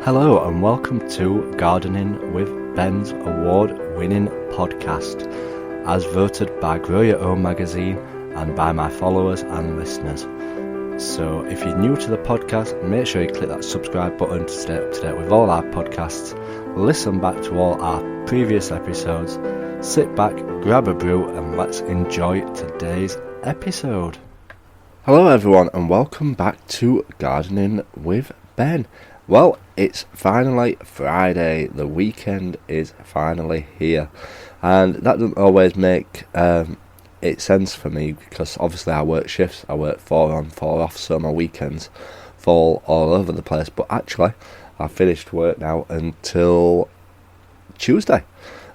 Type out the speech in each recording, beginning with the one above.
Hello and welcome to Gardening with Ben's award-winning podcast, as voted by Grow Your Own magazine and by my followers and listeners. So if you're new to the podcast, make sure you click that subscribe button to stay up to date with all our podcasts, listen back to all our previous episodes, sit back, grab a brew and let's enjoy today's episode. Hello everyone and welcome back to Gardening with Ben. Well, it's finally Friday, the weekend is finally here, and that doesn't always make it sense for me because obviously I work shifts, I work 4 on 4 off, so my weekends fall all over the place, but actually I finished work now until Tuesday,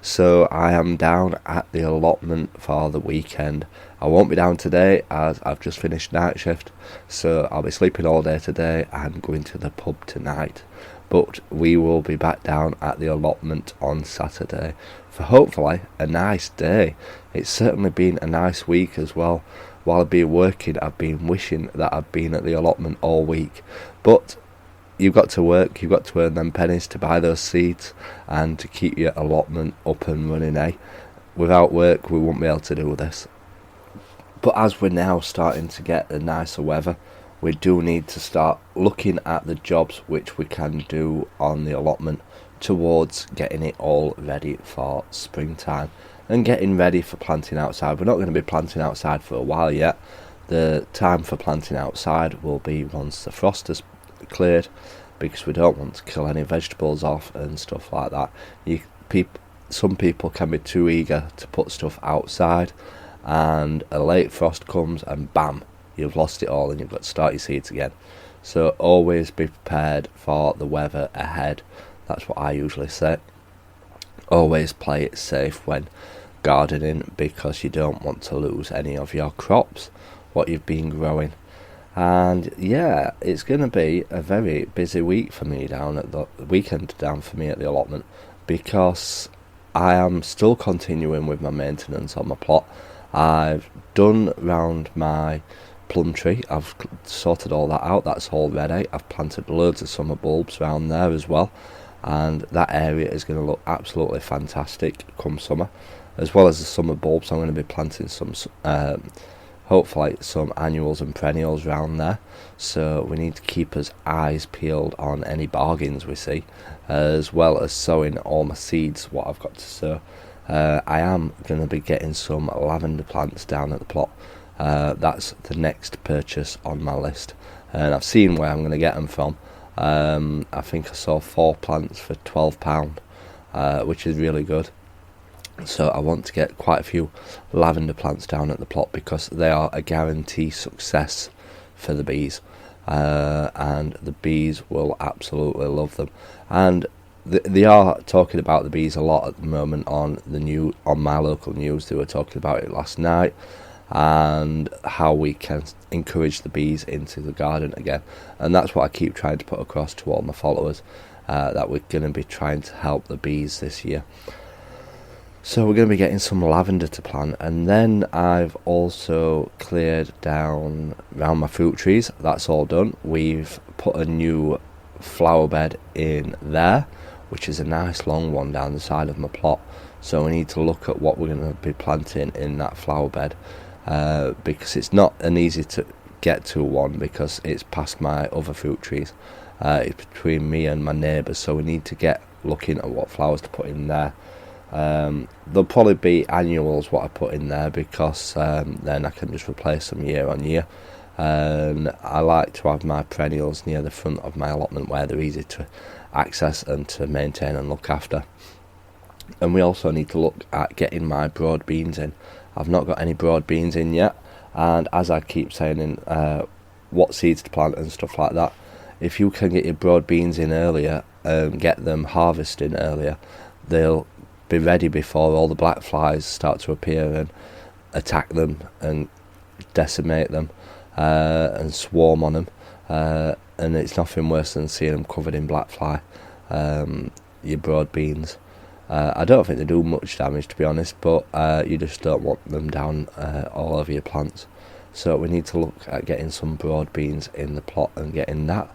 so I am down at the allotment for the weekend. I won't be down today as I've just finished night shift, so I'll be sleeping all day today and going to the pub tonight. But we will be back down at the allotment on Saturday for hopefully a nice day. It's certainly been a nice week as well. While I've been working, I've been wishing that I'd been at the allotment all week. But you've got to work, you've got to earn them pennies to buy those seeds and to keep your allotment up and running, eh? Without work, we won't be able to do this. But as we're now starting to get the nicer weather, we do need to start looking at the jobs which we can do on the allotment towards getting it all ready for springtime and getting ready for planting outside. We're not going to be planting outside for a while yet. The time for planting outside will be once the frost has cleared, because we don't want to kill any vegetables off and stuff like that. Some people can be too eager to put stuff outside, and a late frost comes and bam, you've lost it all and you've got to start your seeds again. So always be prepared for the weather ahead. That's what I usually say. Always play it safe when gardening, because you don't want to lose any of your crops, what you've been growing. And yeah, it's going to be a very busy week for me down at the weekend down for me at the allotment, because I am still continuing with my maintenance on my plot. I've done round my plum tree, I've sorted all that out, that's all ready. I've planted loads of summer bulbs around there as well, and that area is going to look absolutely fantastic come summer. As well as the summer bulbs, I'm going to be planting some hopefully some annuals and perennials around there, so we need to keep our eyes peeled on any bargains we see, as well as sowing all my seeds what I've got to sow. I am going to be getting some lavender plants down at the plot. That's the next purchase on my list, and I've seen where I'm going to get them from. I think I saw 4 plants for £12, which is really good. So I want to get quite a few lavender plants down at the plot, because they are a guarantee success for the bees, and the bees will absolutely love them. And they are talking about the bees a lot at the moment on my local news. They were talking about it last night, and how we can encourage the bees into the garden again. And that's what I keep trying to put across to all my followers, that we're going to be trying to help the bees this year. So we're going to be getting some lavender to plant, and then I've also cleared down around my fruit trees. That's all done. We've put a new flower bed in there, which is a nice long one down the side of my plot. So we need to look at what we're going to be planting in that flower bed, because it's not an easy to get to one, because it's past my other fruit trees. It's between me and my neighbours, so we need to get looking at what flowers to put in there. There'll probably be annuals what I put in there, because then I can just replace them year on year. And I like to have my perennials near the front of my allotment where they're easy to access and to maintain and look after. And we also need to look at getting my broad beans in. I've not got any broad beans in yet, and as I keep saying in what seeds to plant and stuff like that, if you can get your broad beans in earlier and get them harvesting earlier, they'll be ready before all the black flies start to appear and attack them and decimate them and swarm on them, and it's nothing worse than seeing them covered in black fly, your broad beans. I don't think they do much damage, to be honest, but you just don't want them down all over your plants. So we need to look at getting some broad beans in the plot and getting that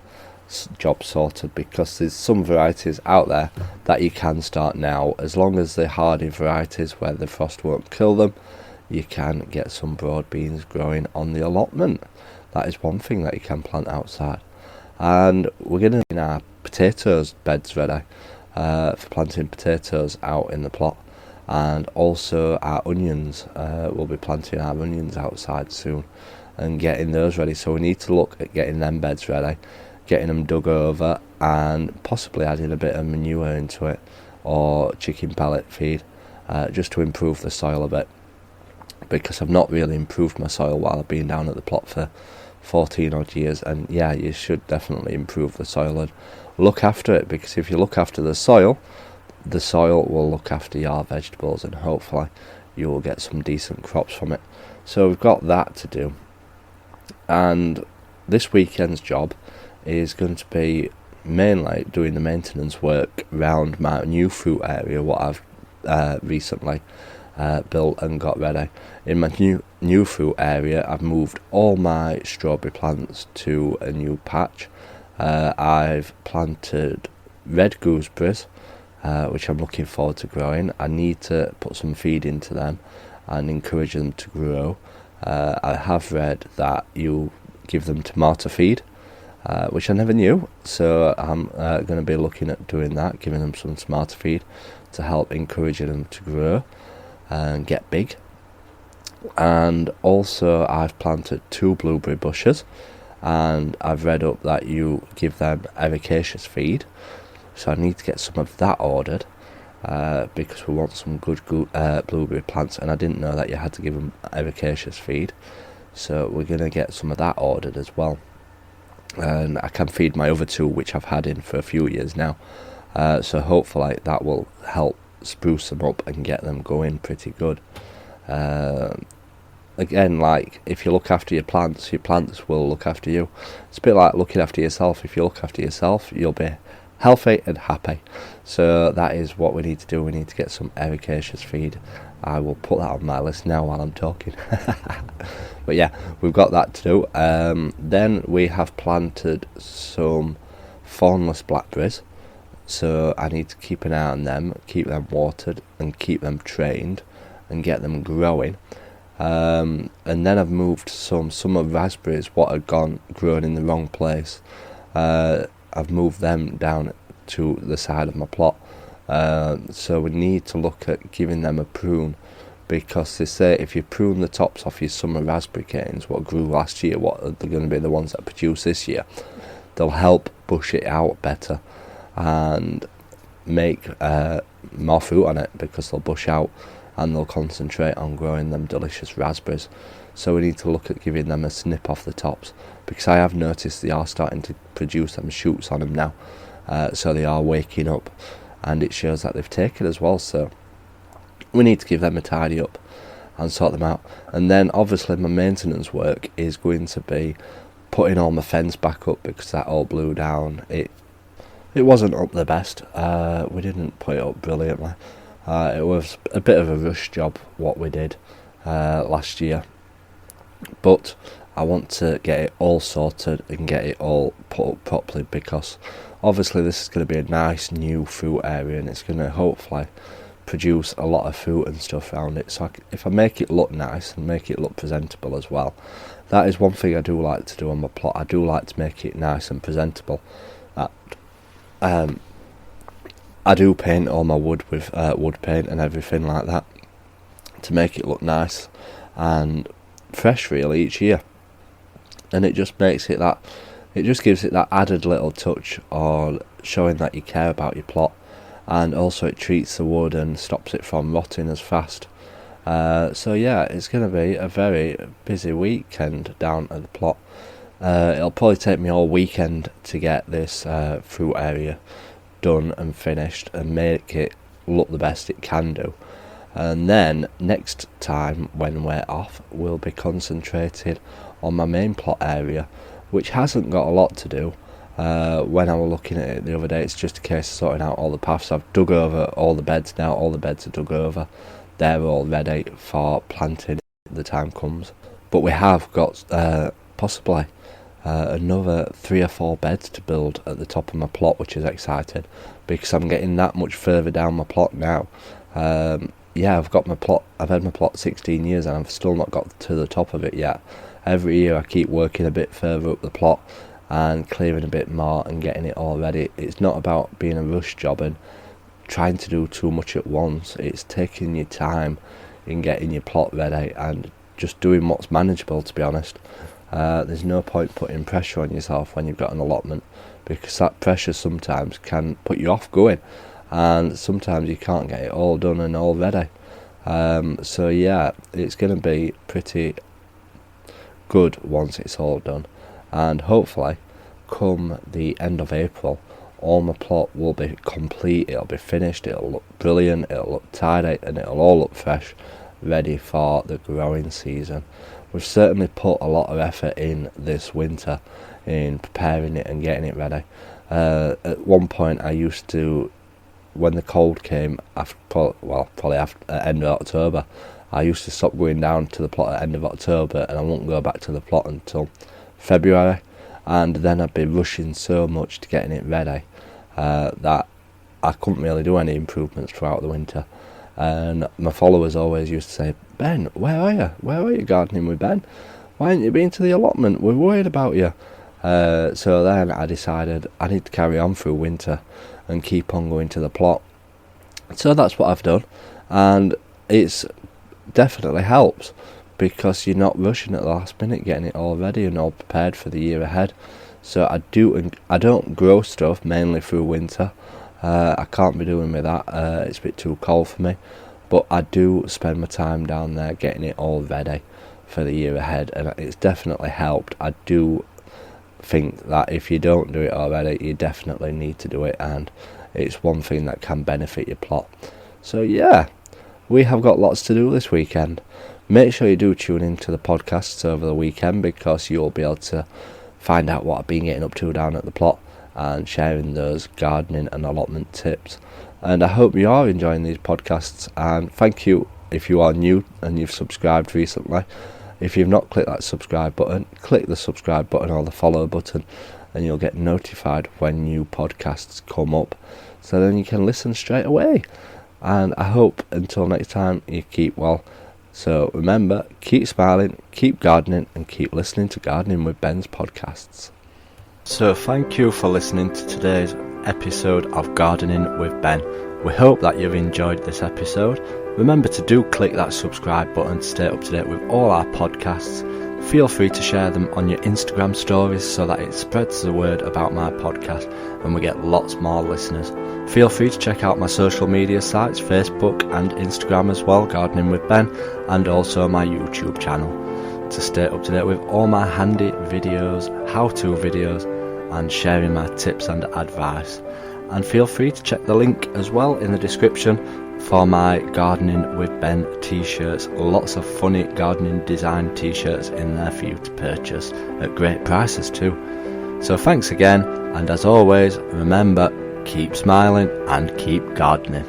job sorted, because there's some varieties out there that you can start now. As long as they're hardy varieties where the frost won't kill them, you can get some broad beans growing on the allotment. That is one thing that you can plant outside. And we're going to get our potatoes beds ready for planting potatoes out in the plot, and also our onions. We'll be planting our onions outside soon and getting those ready. So we need to look at getting them beds ready, getting them dug over, and possibly adding a bit of manure into it, or chicken pellet feed, just to improve the soil a bit, because I've not really improved my soil while I've been down at the plot for 14 odd years. And yeah, you should definitely improve the soil and look after it, because if you look after the soil will look after your vegetables, and hopefully you will get some decent crops from it. So we've got that to do, and this weekend's job is going to be mainly doing the maintenance work around my new fruit area, what I've recently built and got ready. In my new fruit area, I've moved all my strawberry plants to a new patch. I've planted red gooseberries, which I'm looking forward to growing. I need to put some feed into them and encourage them to grow. I have read that you give them tomato feed, which I never knew, so I'm going to be looking at doing that, giving them some tomato feed to help encourage them to grow and get big. And also I've planted 2 blueberry bushes, and I've read up that you give them ericaceous feed, so I need to get some of that ordered, because we want some good blueberry plants, and I didn't know that you had to give them ericaceous feed, so we're going to get some of that ordered as well. And I can feed my other 2, which I've had in for a few years now, so hopefully that will help spruce them up and get them going pretty good. Again, like, if you look after your plants will look after you. It's a bit like looking after yourself. If you look after yourself, you'll be healthy and happy. So that is what we need to do. We need to get some ericaceous feed. I will put that on my list now while I'm talking. But yeah, we've got that to do. Then we have planted some thornless blackberries, so I need to keep an eye on them, keep them watered and keep them trained and get them growing. And then I've moved some summer raspberries what had grown in the wrong place. I've moved them down to the side of my plot, so we need to look at giving them a prune, because they say if you prune the tops off your summer raspberry canes what grew last year, what are going to be the ones that produce this year, they'll help bush it out better and make more fruit on it, because they'll bush out and they'll concentrate on growing them delicious raspberries. So we need to look at giving them a snip off the tops, because I have noticed they are starting to produce them shoots on them now, so they are waking up, and it shows that they've taken as well. So we need to give them a tidy up and sort them out. And then obviously my maintenance work is going to be putting all my fence back up, because that all blew down. It wasn't up the best. We didn't put it up brilliantly. It was a bit of a rush job what we did last year, but I want to get it all sorted and get it all put up properly, because obviously this is going to be a nice new fruit area, and it's going to hopefully produce a lot of fruit and stuff around it. So if I make it look nice and make it look presentable as well, that is one thing I do like to do on my plot. I do like to make it nice and presentable. I do paint all my wood with wood paint and everything like that to make it look nice and fresh really each year, and it just makes it that, it just gives it that added little touch on showing that you care about your plot, and also it treats the wood and stops it from rotting as fast. So yeah, it's going to be a very busy weekend down at the plot. It'll probably take me all weekend to get this fruit area done and finished and make it look the best it can do. And then next time when we're off, we'll be concentrated on my main plot area, which hasn't got a lot to do. When I was looking at it the other day, it's just a case of sorting out all the paths. I've dug over all the beds now. All the beds are dug over. They're all ready for planting when the time comes. But we have got possibly another 3 or 4 beds to build at the top of my plot, which is exciting because I'm getting that much further down my plot now. I've got my plot. I've had my plot 16 years and I've still not got to the top of it yet. Every year I keep working a bit further up the plot and clearing a bit more and getting it all ready. It's not about being a rush job and trying to do too much at once. It's taking your time in getting your plot ready and just doing what's manageable, to be honest. There's no point putting pressure on yourself when you've got an allotment, because that pressure sometimes can put you off going, and sometimes you can't get it all done and all ready. It's going to be pretty good once it's all done, and hopefully come the end of April all my plot will be complete, it'll be finished, it'll look brilliant, it'll look tidy, and it'll all look fresh, ready for the growing season. We've certainly put a lot of effort in this winter in preparing it and getting it ready. At one point I used to, when the cold came, probably after end of October, I used to stop going down to the plot at the end of October, and I wouldn't go back to the plot until February, and then I'd be rushing so much to getting it ready that I couldn't really do any improvements throughout the winter. And my followers always used to say, "Ben, where are you? Where are you gardening with Ben? Why haven't you been to the allotment? We're worried about you." So then I decided I need to carry on through winter and keep on going to the plot. So that's what I've done, and it's definitely helps because you're not rushing at the last minute, getting it all ready and all prepared for the year ahead. So I don't grow stuff mainly through winter. I can't be doing with that. It's a bit too cold for me. But I do spend my time down there getting it all ready for the year ahead, and it's definitely helped. I do think that if you don't do it already, you definitely need to do it, and it's one thing that can benefit your plot. So yeah, we have got lots to do this weekend. Make sure you do tune into the podcasts over the weekend, because you'll be able to find out what I've been getting up to down at the plot and sharing those gardening and allotment tips. And I hope you are enjoying these podcasts, and thank you if you are new and you've subscribed recently. If you've not clicked that subscribe button, click the subscribe button or the follow button, and you'll get notified when new podcasts come up, so then you can listen straight away. And I hope until next time you keep well. So remember, keep smiling, keep gardening, and keep listening to Gardening with Ben's podcasts. So thank you for listening to today's episode of Gardening with Ben. We hope that you've enjoyed this episode. Remember to do click that subscribe button to stay up to date with all our podcasts. Feel free to share them on your Instagram stories so that it spreads the word about my podcast and we get lots more listeners. Feel free to check out my social media sites, Facebook and Instagram as well, Gardening with Ben, and also my YouTube channel, to stay up to date with all my handy videos, how-to videos, and sharing my tips and advice. And feel free to check the link as well in the description for my Gardening with Ben t-shirts. Lots of funny gardening design t-shirts in there for you to purchase at great prices too. So thanks again, and as always, remember, keep smiling and keep gardening.